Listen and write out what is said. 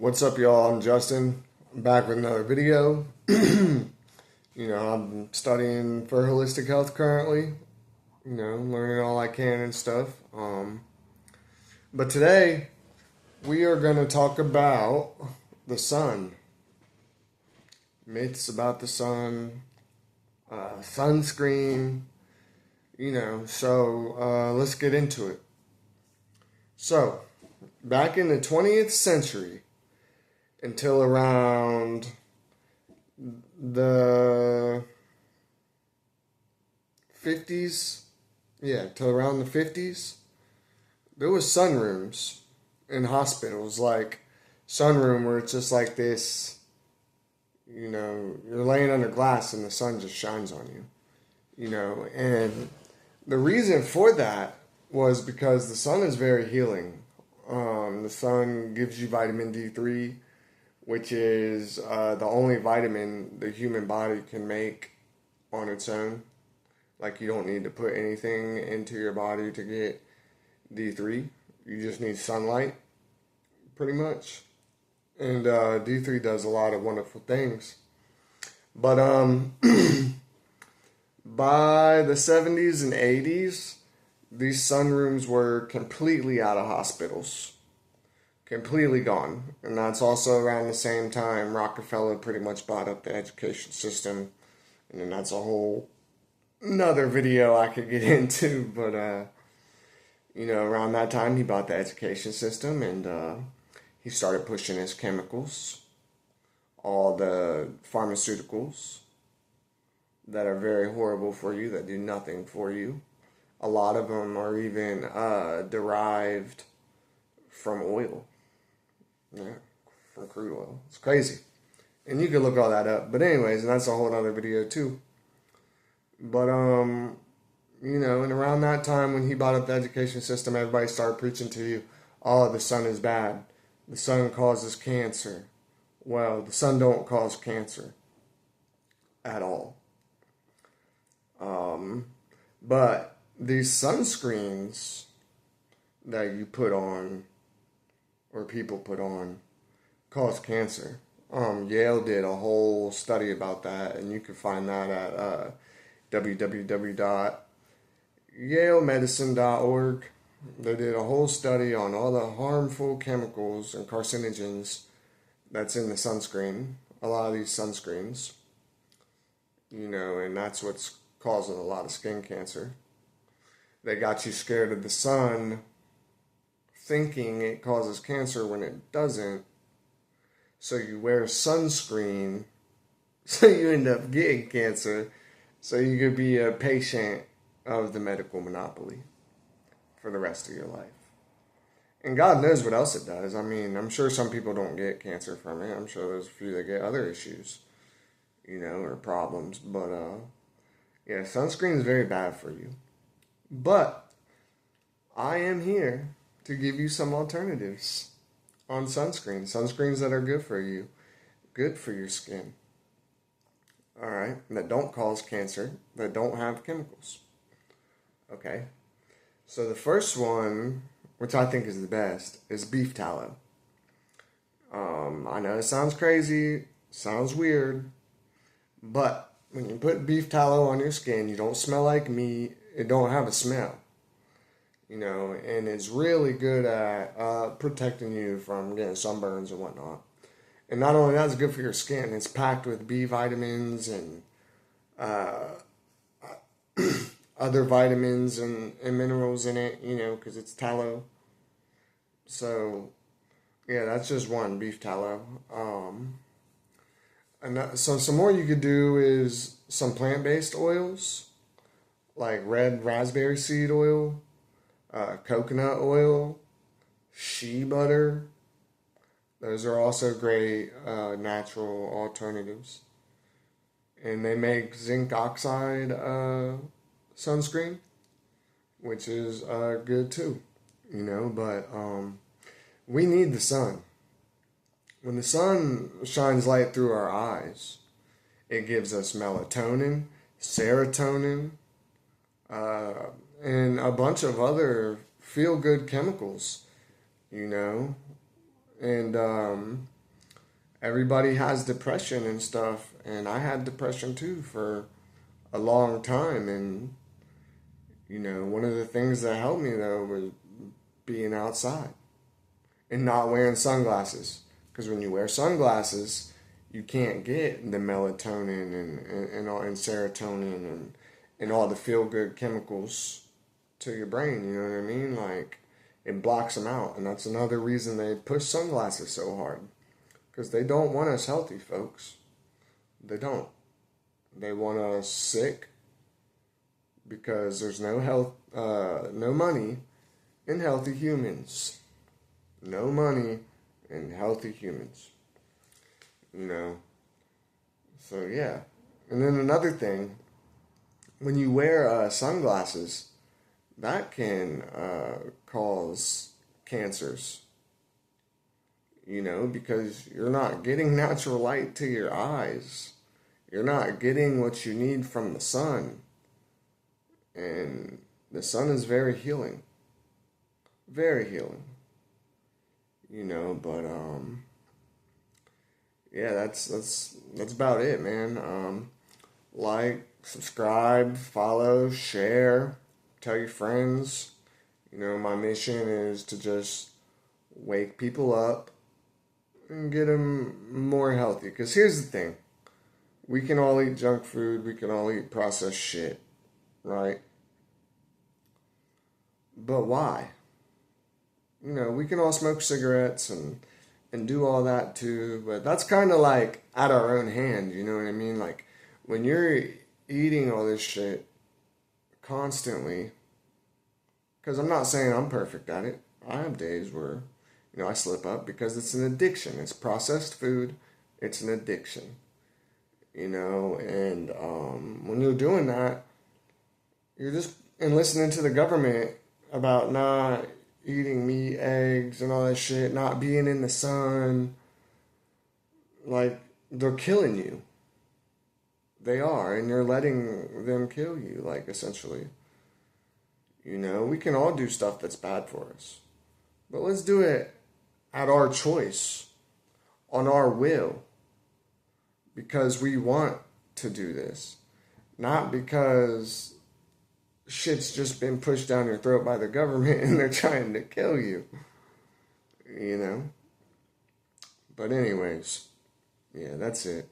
What's up, y'all? I'm Justin. I'm back with another video. I'm studying for holistic health currently. Learning all I can and stuff. But today, we are going to talk about the sun. Myths about the sun, sunscreen, so let's get into it. So, back in the 20th century, until around the 50s, till around the 50s, there was sunrooms in hospitals, like sunroom where it's just like this, you're laying under glass and the sun just shines on you, and the reason for that was because the sun is very healing. The sun gives you vitamin D3, which is the only vitamin the human body can make on its own. Like, you don't need to put anything into your body to get D3. You just need sunlight, pretty much. And D3 does a lot of wonderful things. But by the 70s and 80s, these sunrooms were completely out of hospitals. Completely gone. And that's also around the same time Rockefeller pretty much bought up the education system. And then that's a whole another video I could get into. But, around that time he bought the education system and he started pushing his chemicals, all the pharmaceuticals that are very horrible for you, that do nothing for you. A lot of them are even derived from oil. Yeah, from crude oil. It's crazy. And you can look all that up. But anyways, and that's a whole other video too. But, and around that time when he bought up the education system, everybody started preaching to you, oh, the sun is bad. The sun causes cancer. Well, the sun don't cause cancer at all. But these sunscreens that you put on, or people put on, cause cancer. Yale did a whole study about that, and you can find that at www.yalemedicine.org. They did a whole study on all the harmful chemicals and carcinogens that's in the sunscreen, a lot of these sunscreens, and that's what's causing a lot of skin cancer. They got you scared of the sun, thinking it causes cancer when it doesn't. So you wear sunscreen, so you end up getting cancer, so you could be a patient of the medical monopoly for the rest of your life. And God knows what else it does. I mean, I'm sure some people don't get cancer from it. I'm sure there's a few that get other issues, or problems. But, sunscreen is very bad for you. But I am here to give you some alternatives on sunscreen. Sunscreens that are good for you, good for your skin. All right, that don't cause cancer, that don't have chemicals. Okay, so the first one, which I think is the best, is beef tallow. I know it sounds crazy, sounds weird, but when you put beef tallow on your skin, you don't smell like meat, it don't have a smell. And it's really good at protecting you from getting sunburns and whatnot. And not only that, it's good for your skin. It's packed with B vitamins and other vitamins and minerals in it, because it's tallow. So, that's just one, beef tallow. So some more you could do is some plant-based oils, like red raspberry seed oil, coconut oil, shea butter. Those are also great natural alternatives. And they make zinc oxide sunscreen, which is good too, but we need the sun. When the sun shines light through our eyes, it gives us melatonin, serotonin, and a bunch of other feel-good chemicals, And everybody has depression and stuff. And I had depression too for a long time. And, one of the things that helped me though was being outside and not wearing sunglasses. Because when you wear sunglasses, you can't get the melatonin and serotonin and all the feel good chemicals to your brain. You know what I mean? Like, it blocks them out. And that's another reason they push sunglasses so hard. Because they don't want us healthy, folks. They don't. They want us sick because there's no money in healthy humans. No money in healthy humans. So yeah. And then another thing, when you wear sunglasses, that can cause cancers. Because you're not getting natural light to your eyes. You're not getting what you need from the sun. And the sun is very healing. Very healing. But yeah, that's about it, man. Like, subscribe, follow, share, tell your friends. My mission is to just wake people up and get them more healthy. Because here's the thing. We can all eat junk food. We can all eat processed shit. Right? But why? We can all smoke cigarettes and do all that too. But that's kind of like at our own hand. You know what I mean? Like, when you're eating all this shit constantly, because I'm not saying I'm perfect at it. I have days where, I slip up because it's an addiction. It's processed food. It's an addiction. And when you're doing that, you're just listening to the government about not eating meat, eggs, and all that shit, not being in the sun. Like, they're killing you. They are, and you're letting them kill you, like, essentially. We can all do stuff that's bad for us. But let's do it at our choice, on our will, because we want to do this. Not because shit's just been pushed down your throat by the government and they're trying to kill you. But anyways, yeah, that's it.